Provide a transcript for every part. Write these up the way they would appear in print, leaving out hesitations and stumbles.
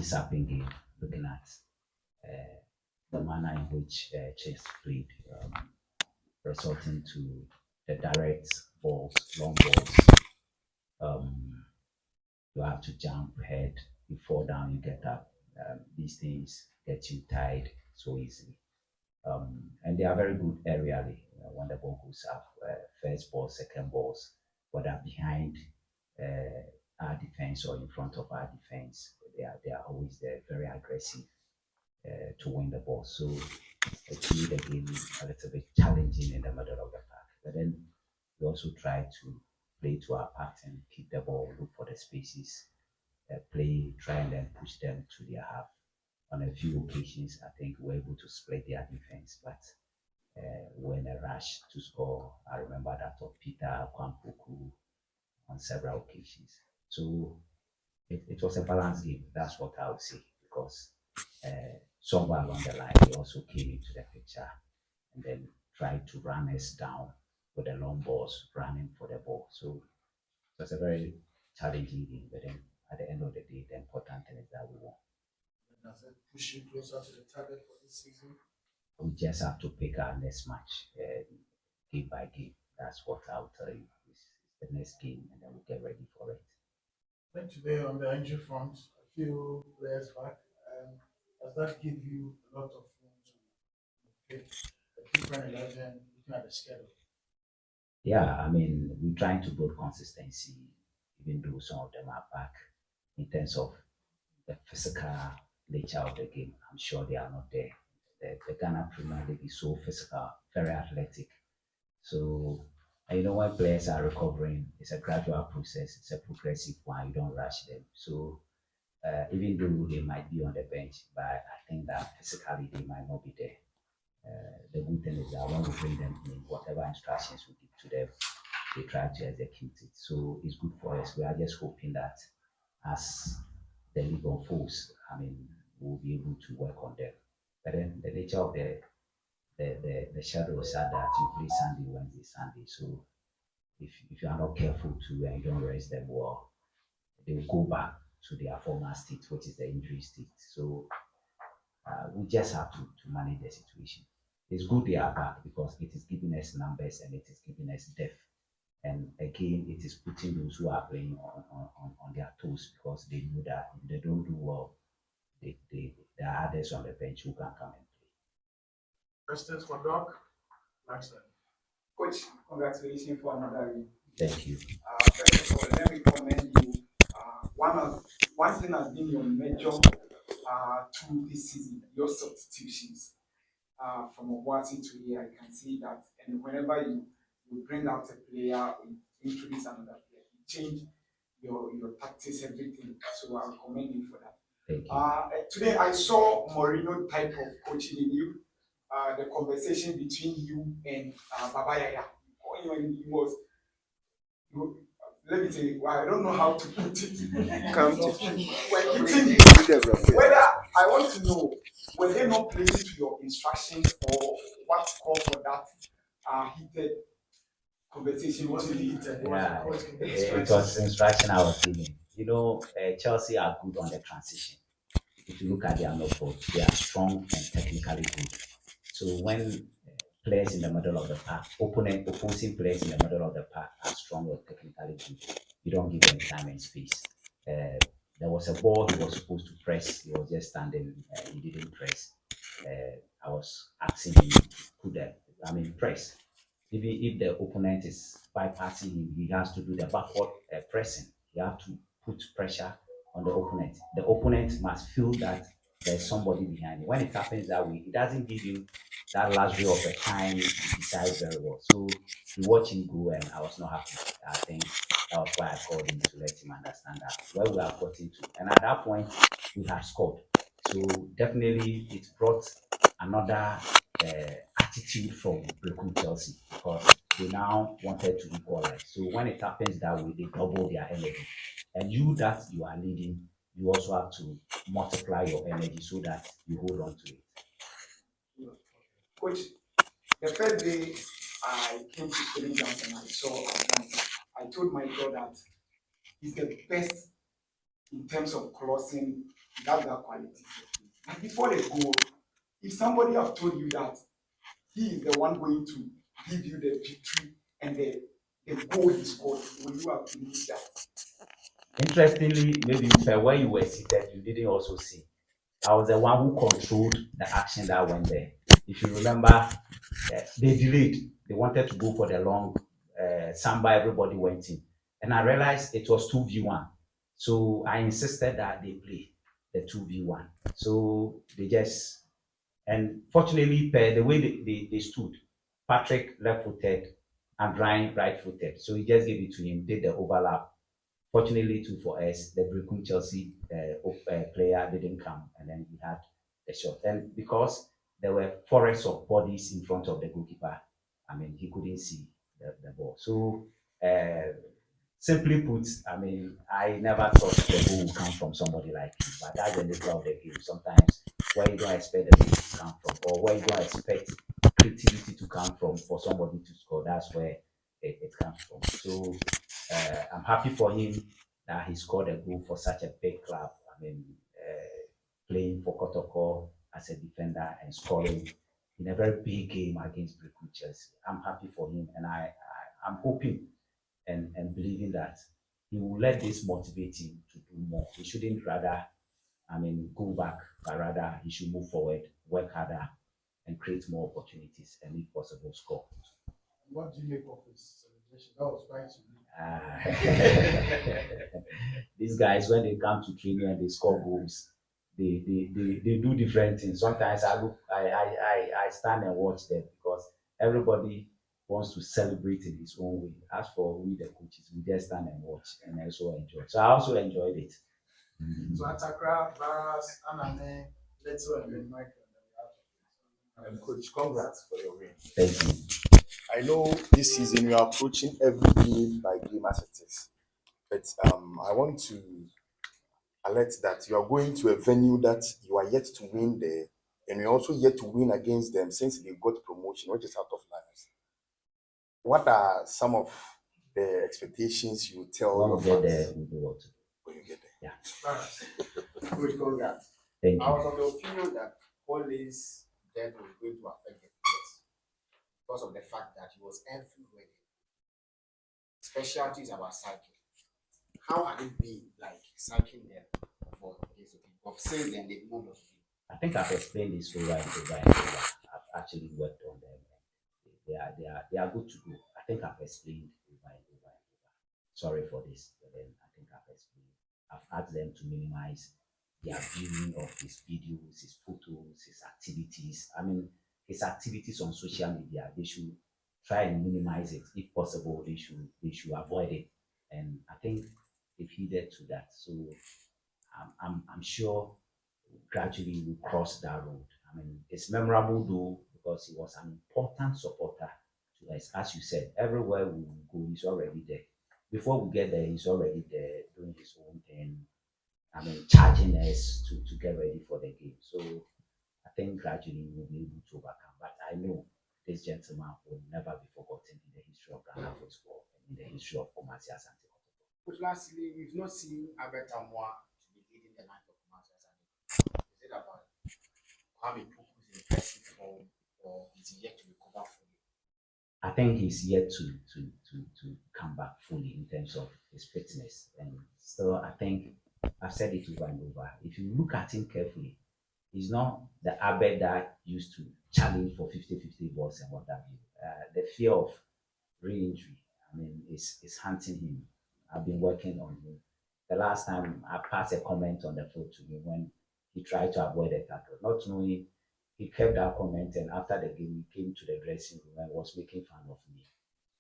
party-sapping game, looking at the manner in which chess played, resulting to the direct balls, long balls. Um, you have to jump head, you fall down, you get up. These things get you tired so easily. And they are very good aerially. When the ball goes up, first ball, second balls, whether behind our defense or in front of our defense, they are always there, very aggressive to win the ball. So it made the game a little bit challenging in the middle of the park. But then we also try to play to our pattern, keep the ball, look for the spaces, play, try and then push them to their half. On a few occasions, I think we were able to split their defense, but when a rush to score, I remember that of Peter Kwampuku on several occasions. So it was a balanced game. That's what I would say, because somewhere along the line, they also came into the picture and then tried to run us down with the long balls, running for the ball. So it was a very challenging game, but then at the end of the day, the important thing is that we won. Does it push you closer to the target for this season? We just have to pick our next match game by game. That's what I'll tell you. This is the next game, and then we'll get ready for it. Then today on the injury front, a few players back. Does that give you a lot of room to pick a different 11 looking at the schedule? Yeah, I mean, we're trying to build consistency, even though some of them are back in terms of the physical nature of the game. I'm sure they are not there. The Ghana Premier League is so physical, very athletic. So, and when players are recovering, it's a gradual process, it's a progressive one, you don't rush them. So, even though they might be on the bench, but I think that physically they might not be there. The good thing is that when we bring them in, whatever instructions we give to them, they try to execute it. So it's good for us. We are just hoping that as the league unfolds, I mean, we'll be able to work on them. But then the nature of the schedule is that you play Sunday, Wednesday, Sunday. So if you are not careful to and you don't rest them well, they will go back to their former state, which is the injury state. So we just have to manage the situation. It's good they are back because it is giving us numbers and it is giving us depth. And again, it is putting those who are playing on their toes because they know that if they don't do well, there are others on the bench who can come and play. Questions for Doc? Next time. Coach, congratulations for another win. Thank you. First of all, let me commend you. One thing has been your major tool this season, your substitutions. From Obuasi to here, I can see that. And whenever you bring out a player, you introduce another player, you change your tactics, everything. So I'll commend you for that. Thank you. Today I saw Mourinho type of coaching in you. The conversation between you and Baba Yaya. When he was, let me say, I don't know how to put it. Come to When hitting you, whether I want to know, were they not playing to your instructions or what called for that heated conversation? It wasn't heated. Yeah, it was instruction I was giving. Chelsea are good on the transition. If you look at their notebook, they are strong and technically good. So when players in the middle of the park, opposing players in the middle of the park are strong or technically good, you don't give them time and space. There was a ball he was supposed to press. He was just standing. He didn't press. I was asking him to put press. Even if the opponent is bypassing him, he has to do the backward pressing. You have to put pressure on the opponent. The opponent must feel that there's somebody behind him. When it happens that way, it doesn't give him that luxury of a time to decide very well. So you watch him go, and I was not happy. I think that was why I called him to let him understand that where we are getting to. And at that point, we had scored. So definitely it brought another attitude from Brekum Chelsea because they now wanted to equalize. So when it happens that way, they double their energy. And you that you are leading, you also have to multiply your energy so that you hold on to it. Coach, the first day I came to training grounds and I saw Ogum, I told my girl that he's the best in terms of crossing, that quality. And before the goal, if somebody have told you that he is the one going to give you the victory and the goal he scored, will you have believed that? Interestingly, maybe where you were seated, you didn't also see. I was the one who controlled the action that went there. If you remember, they delayed. They wanted to go for the long samba. Everybody went in, and I realized it was 2v1. So I insisted that they play the 2v1. So they just, and fortunately, per the way they stood, Patrick left-footed and Ryan right-footed. So he just gave it to him, did the overlap. Fortunately, too for us, the Brecum Chelsea player didn't come, and then we had the shot. And because there were forests of bodies in front of the goalkeeper, I mean, he couldn't see the ball. So, simply put, I mean, I never thought the goal would come from somebody like him, but that's the nature of the game. Sometimes where you don't expect the goal to come from, or where you don't expect creativity to come from for somebody to score, that's where it comes from. So I'm happy for him that he scored a goal for such a big club. I mean, playing for Kotoko as a defender and scoring in a very big game against Brecum Chelsea. I'm happy for him, and I'm hoping and believing that he will let this motivate him to do more. He shouldn't rather, I mean, go back, but rather he should move forward, work harder, and create more opportunities, and if possible, score. What do you make of his celebration? That was quite unique. These guys, when they come to training and they score goals, they do different things. Sometimes I stand and watch them because everybody wants to celebrate in his own way. As for we the coaches, we just stand and watch and also enjoy. So I also enjoyed it. So Atakra, Barras, Anane, Leto, and then Michael. Coach, congrats for your win. Thank you. I know this season you are approaching every game by game as it is, but I want to alert that you are going to a venue that you are yet to win there, and you're also yet to win against them since they got promotion, which is out of Lions. What are some of the expectations you tell When your we get fans there, we'll do what? when you get there? Barras. Good, congrats. Thank I you. was of the opinion that Paul's death was going to affect the players because of the fact that he was everywhere. Specialties about cycling. How had it been like cycling there for this of saying then they've moved on? I think I've explained this over and over and over. I've actually worked on them. They are good to go. I think I've explained over and over and over. Sorry for this, but then I think I've explained. I've asked them to minimize their viewing of his videos, his photos, his activities. I mean, his activities on social media. They should try and minimize it if possible. They should avoid it. And I think they've heeded to that. So I'm sure gradually we cross that road. I mean, it's memorable though because he was an important supporter to us. As you said, everywhere we go, he's already there. Before we get there, he's already there doing his own thing. I mean, charging us to get ready for the game. So I think gradually we'll be able to overcome. But I know this gentleman will never be forgotten in the history of Ghana football and in the history of Kumasi Asante. But lastly, we've not seen Albert Amoa to be leading the line for Kumasi Asante. Is it about Kwame Puku's impressive form or is he yet to recover fully? I think he's yet to come back fully in terms of his fitness. And still, I think I've said it over and over. If you look at him carefully, he's not the Abed that used to challenge for 50-50 balls and what have you. The fear of re-injury, I mean, is hunting him. I've been working on him. The last time I passed a comment on the field to him when he tried to avoid a tackle, not knowing he kept that comment, and after the game he came to the dressing room and was making fun of me.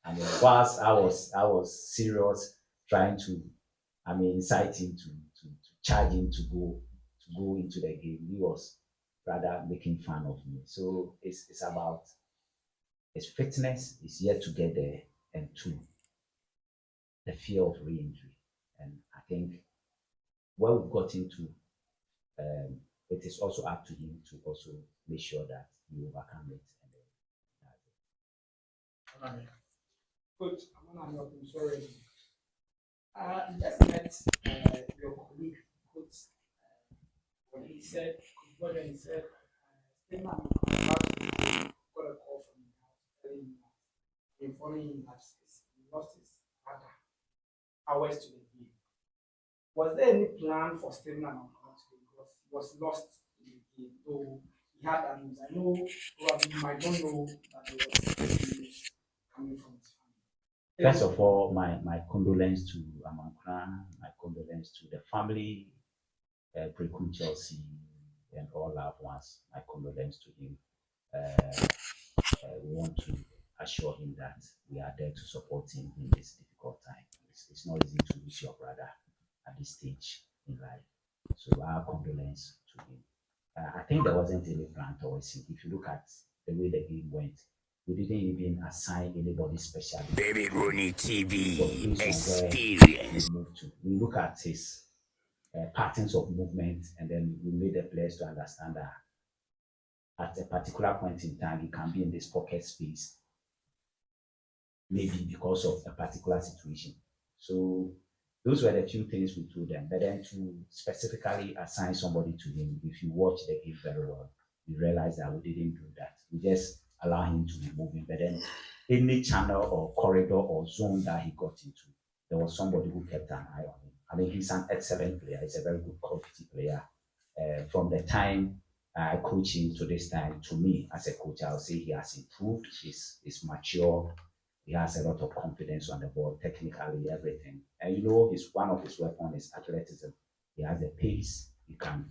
I mean, whilst I was serious trying to, I mean, incite him to charge him to go into the game, he was rather making fun of me. So it's about his fitness is yet to get there, and two, the fear of re-injury. And I think where we've got into, it is also up to him to also make sure that he overcome it. And then, Anane. Coach, I'm sorry. You just met your colleague said, he said, Stephen got a call from him telling him that, informing him that he lost his brother hours to the game. Was there any plan for Stephen Amankwa today? Because he was lost in the game, though he had that news. I know probably you might not know that there was this news coming from his family. First of all, my condolence to Amankwa, my condolence to the family, Prekun Chelsea, and all loved ones. My condolence to him. We want to assure him that we are there to support him in this difficult time. It's not easy to lose your brother at this stage in life. So our condolence to him. I think there wasn't any plan towards him. If you look at the way the game went, we didn't even assign anybody special. Baby Rooney TV experience. We look at his patterns of movement, and then we made the players to understand that at a particular point in time, he can be in this pocket space, maybe because of a particular situation. So those were the few things we told them. But then to specifically assign somebody to him, if you watch the game very well, you realize that we didn't do that. We just allow him to be moving. But then any channel or corridor or zone that he got into, there was somebody who kept an eye on him. I mean, he's an excellent player. He's a very good quality player. From the time I coach him to this time, to me as a coach, I'll say he has improved. He's mature. He has a lot of confidence on the ball, technically, everything. And you know, one of his weapons is athleticism. He has the pace. He can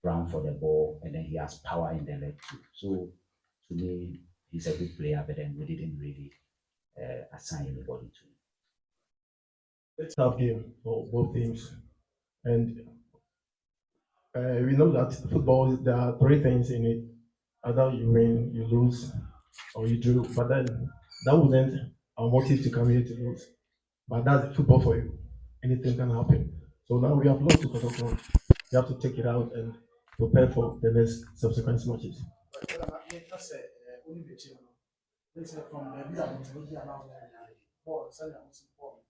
run for the ball, and then he has power in the leg too. So to me, he's a good player, but then we didn't really assign anybody to him. It's a tough game for both teams, and we know that football, there are three things in it: either you win, you lose, or you drew. But then that wasn't our motive to come here to lose. But that's football for you. Anything can happen. So now we have lost to Kotoko. You have to take it out and prepare for the next subsequent matches. From the leader to the now, ball, selling ball.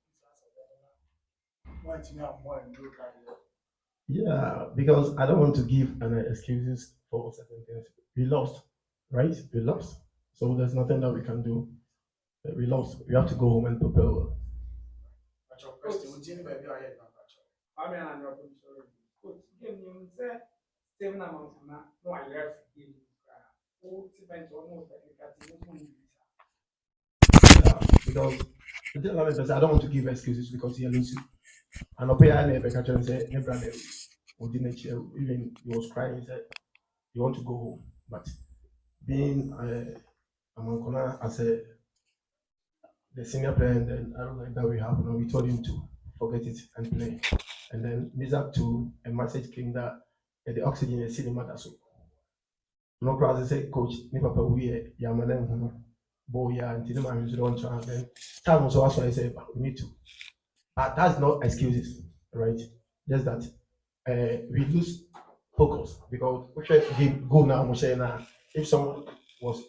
Yeah, because I don't want to give any excuses for certain things. We lost, right? We lost. So there's nothing that we can do. We lost. We have to go home and prepare well. But your question, we didn't baby I had I mean, I'm not sorry. Coach, game you said 7 amounts no, I left game. Oh, depends almost Yeah, because the thing about it is I don't want to give excuses because he loses. And I'll pay I never catch and say, "Hey, brother, we didn't chill." Even he was crying. He said, "You want to go home?" But being Amankona as the senior player, and then I don't like that we have now. We told him to forget it and play. And then this up to a message came that the oxygen is cinema that's so. No crowd say, "Coach, ni papa we yamana boy ya until my music don't try." Then time also that's why I say we need to. But that's not excuses, right? Just that we lose focus because we try to give go now. If someone was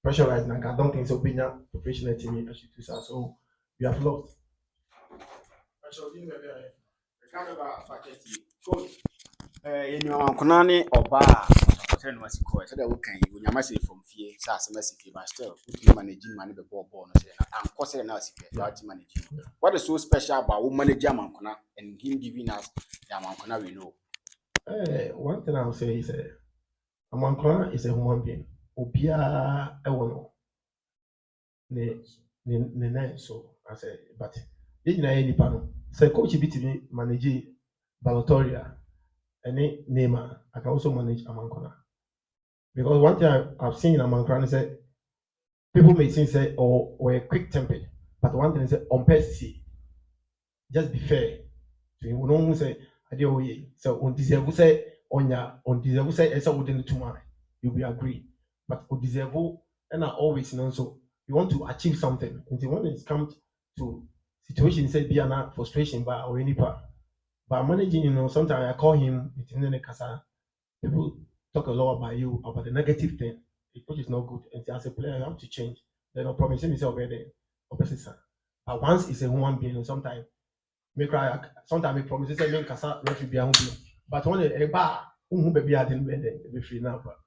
pressurized, like I don't think so. Being a professional team, as you do so we have lost. Coach, Kunani Oba, turn was coach, so that we can you must from fear, Sass, but still managing money before born, and cost an managing. What is so special about woman Jamankuna and him giving us Jamankuna we know? One thing I'll say is Amankona is a human being. Obia ewono. Ne so I say, but this na any panel. Say coach BTV manage Balotoria any Neymar. I can also manage Amankona. Because one thing I've seen in Amankona is that people may think say or quick tempered, but one thing is on PC. Just be fair. So you know say I do so on deserve say on deserve say esa within the tomorrow you will agree. But on deserve and I always know so you want to achieve something. And when it comes to situation say be an frustration by or any part. But managing, sometimes I call him in the casa. People talk a lot about you, about the negative thing, which is not good. And as a player, you have to change. They're not promising himself already. But once it's a human being, sometimes me cry. Sometimes me promise say me kasa refi be a but when a bar Baby, I didn't be free now, but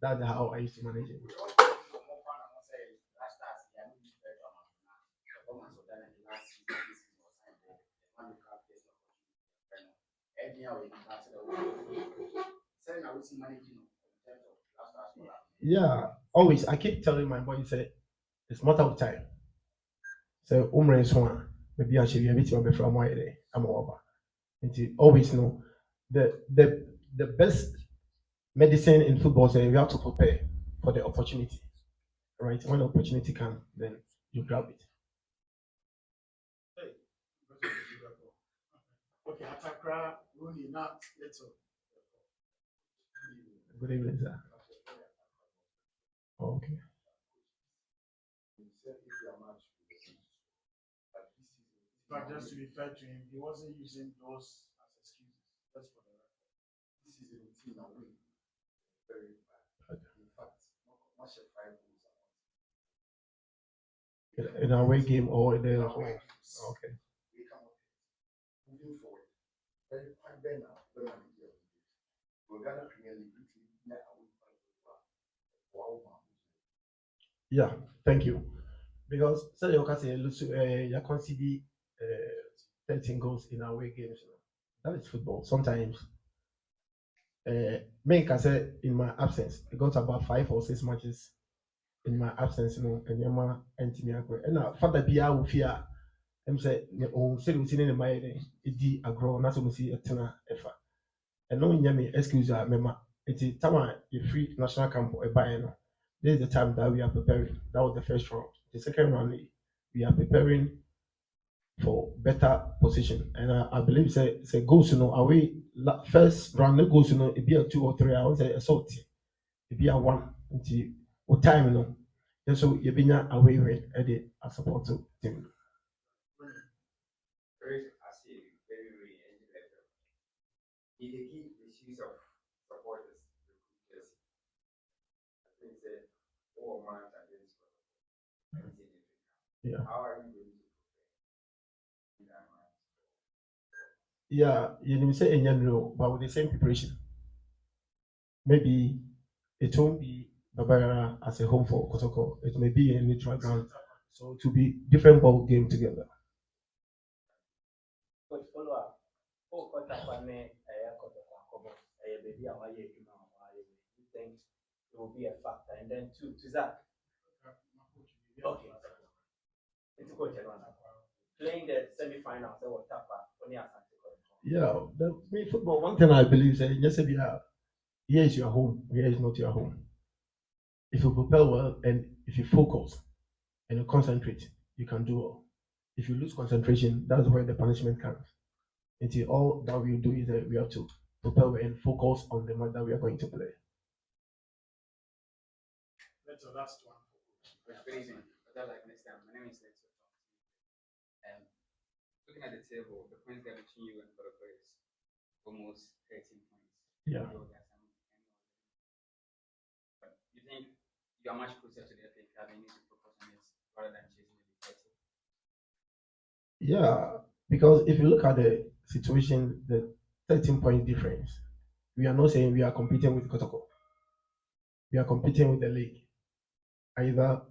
that's how I used to manage it. Yeah, always. I keep telling my boy, say it's matter of time. So umre is one. Maybe I should be a bit of a from my day. I'm over. And you always know the best medicine in football is you have to prepare for the opportunity. Right? When the opportunity comes, then you grab it. Hey, okay, Atakra, Rooney, not little. Good evening, sir. Okay. But just to be fair to him, he wasn't using those as excuses. That's for the record. This is a routine away. Very bad. In fact, much of 5 goals. In a away game or in the home. Okay. We come up moving forward. Very quite better now. When I'm here. We're gonna Premier League. Yeah, thank you. Because say you can say you consider 13 goals in away games. That is football. Sometimes me can say in my absence, I got about 5 or 6 matches in my absence, and Yama and Timmy. And now father be out fear. I'm say oh say we in my it agro not so see a tenor efa. And no nyame excuse mema. It's time you free national camp or buy no. This is the time that we are preparing. That was the first round. The second round, we are preparing for better position. And I believe say goals, away first round the goals, it be a 2 or 3 hours, a sort. It be a one until what time, And so you be away with a support team. Very, I see, very, very intellectual. He give the issues of supporters, recruiters. I think that all minds against Yeah. how are you going to prepare in that mind? Yeah, you didn't say in general, but with the same preparation. Maybe it won't be Babara as a home for Kotoko. It may be a neutral ground. So it will be different ball game together. Coach, follow up. Oh, cut up on me, baby, you think it will be a factor? And then two, to that. Okay. It's a coach, playing the semi-finals, they will tap up. Yeah, me football. One thing I believe is just say, here is your home, here is not your home. If you prepare well and if you focus and you concentrate, you can do well. If you lose concentration, that's where the punishment comes. Until all that we do is that we have to prepare well and focus on the match that we are going to play. That's the last one. Good evening. Like next time, my name is Lex. Looking at the table, the points gap between you and Protocol is almost 13 points. Yeah. But you think you are much closer to the FA Cup and you need to focus on it rather than chasing the title? Yeah, because if you look at the situation, the 13-point difference, we are not saying we are competing with Kotoko. We are competing with the league. Either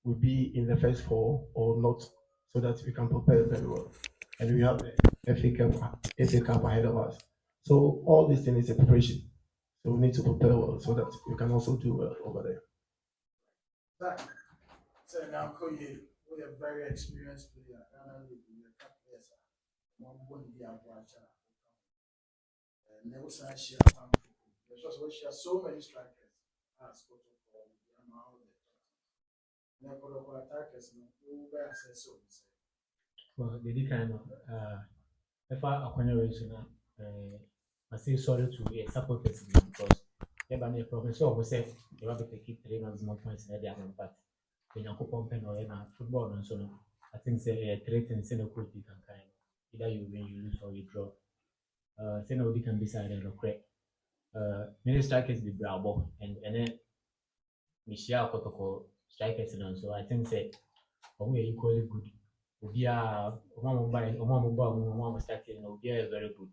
we be in the first four or not, so that we can prepare very well. And we have the FA Cup ahead of us. So all these things is a preparation. So we need to prepare well so that we can also do well over there. Zach, so now Koye, we are very experienced player. Never say she has so many strikers. Well, the kind of if I acquisition, I say sorry to a supporters because never professor will say you have to keep 3 points in the other, but when you pump pen or football and so on, I think say a threat and send a coach you can kind of either you win, you lose, or you draw. Send nobody can decide and regret. Many strikers be bravo and then Michelle Kotoko strikers and so I think say we are equally good. We are starting, we are very good.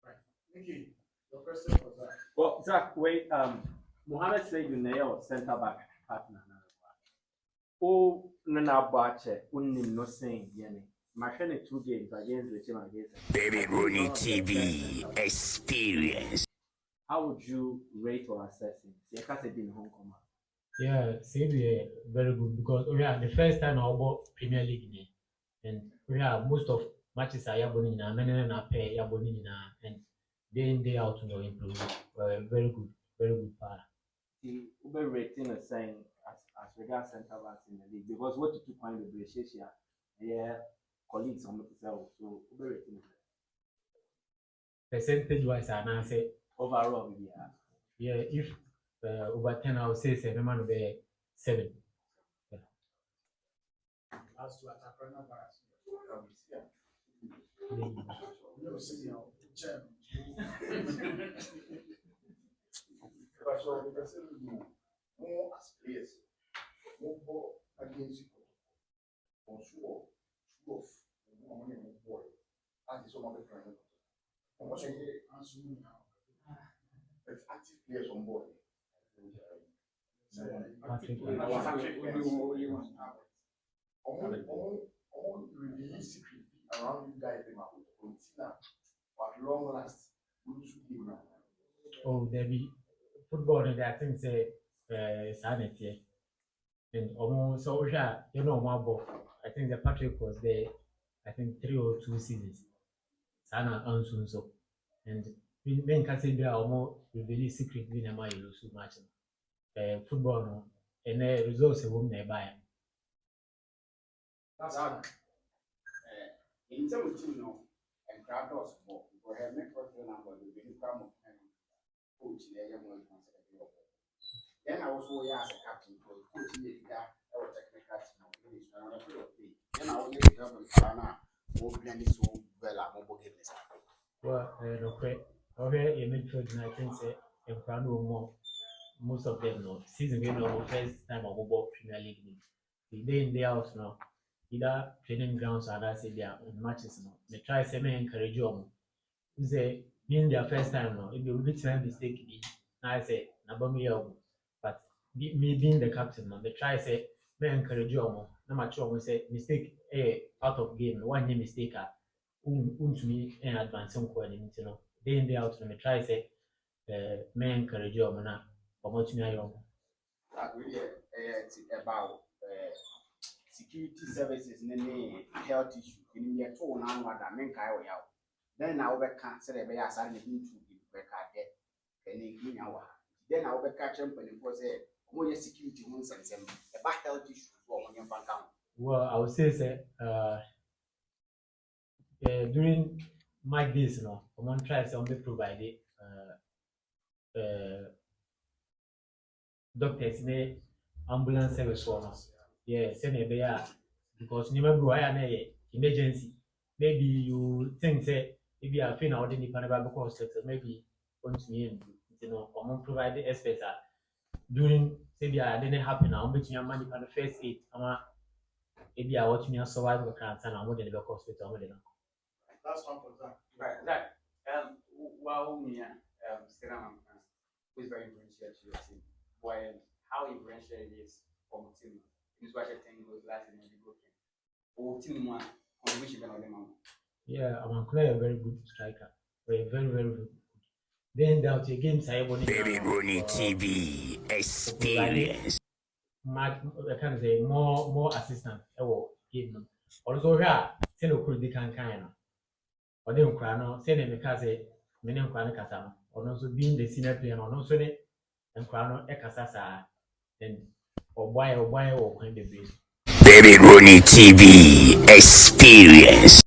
Right. Nikki, Your question was that. Well, Zach, wait, Mohammed said you nail center back partner. Oh, no, Bache, only no saying, Yenny. My friend 2 games against the team against them. Baby Rooney TV experience. How would you rate or assess him? See, I can't in Hong Kong. Yeah, Sabi very good because we are the first time I bought Premier League ni, and we are most of matches are yaboni na many na pay yaboni na and day in day out no improve. Very good part. The Uber rating is saying as regards centre backs in the league because what you find the British yeah, colleagues on the cell. So Uber rating is Percentage wise, I say overall, yeah, if over 10, I would say 7 man will be 7. As to attack coronavirus. Yeah. No senior chairman. But so the person more as players, more against you. On sure, of money and boy. That is one of the friends. And what I answer now. There's active players on board. Patrick, All revealing secret around you guys, them at long last, we should give now. oh, there be football and I think say sanity. And almost so you know more about I think the Patrick was there I think 3 or 2 seasons. Sana Ansun so and we can say there are more really secret in my so much. Football no and results a woman nearby. That's in terms of team no and crowd does more because have make first number the big come of coach there you want to then I was here as a captain for coach the leader or technical team is another field then I will get the help Parana will blend this so well at mobile games. Well, okay, you midfield and I think say and crown more most of them no season we know first time of mobile Premier League. The day in day out now. Either training grounds or that's it there in matches no. They try to encourage you. Say being their first time now, if you reach a mistake, I say Nabami but me being the captain now, they try say may encourage you more. No matter what say mistake out of game, one mistake to me and advancing coordinating, you know. Day in day out, they try say may encourage you more now. Or what you know. That really about security services and health issues. In your tone, and what I mean, I will help. Then I will cancel the way I signed to be back at it. Then I will catch them when it was more security ones and some about health issues for on your bank account. Well, I would say during my days, no, I'm try to provide doctors in ambulance service for us. Yeah, send a bear because you remember I am emergency. Maybe you think say if you are feeling out in the Panama because maybe going to me, you know, I'm provide the experts during say I didn't happen now, but you money for the first aid. Maybe I watch me survive the cancer and I'm going to the hospital. That's one for that. Right, that wow, me Stram is very influential to your team. Why how influential it is for my team. This is what I think was last in the book. Oh, team one on which you can them. Yeah, I'm a very good striker. Very good. Then down to games I won. Baby Rooney TV experience. I can say more assistant. Game them. Also here, send a cool can kind of. Or then crano, send him because many crano casama. Or also being the senior player or no sonny and crano ekasasa. Then or why or kind of base. Baby Rooney TV experience.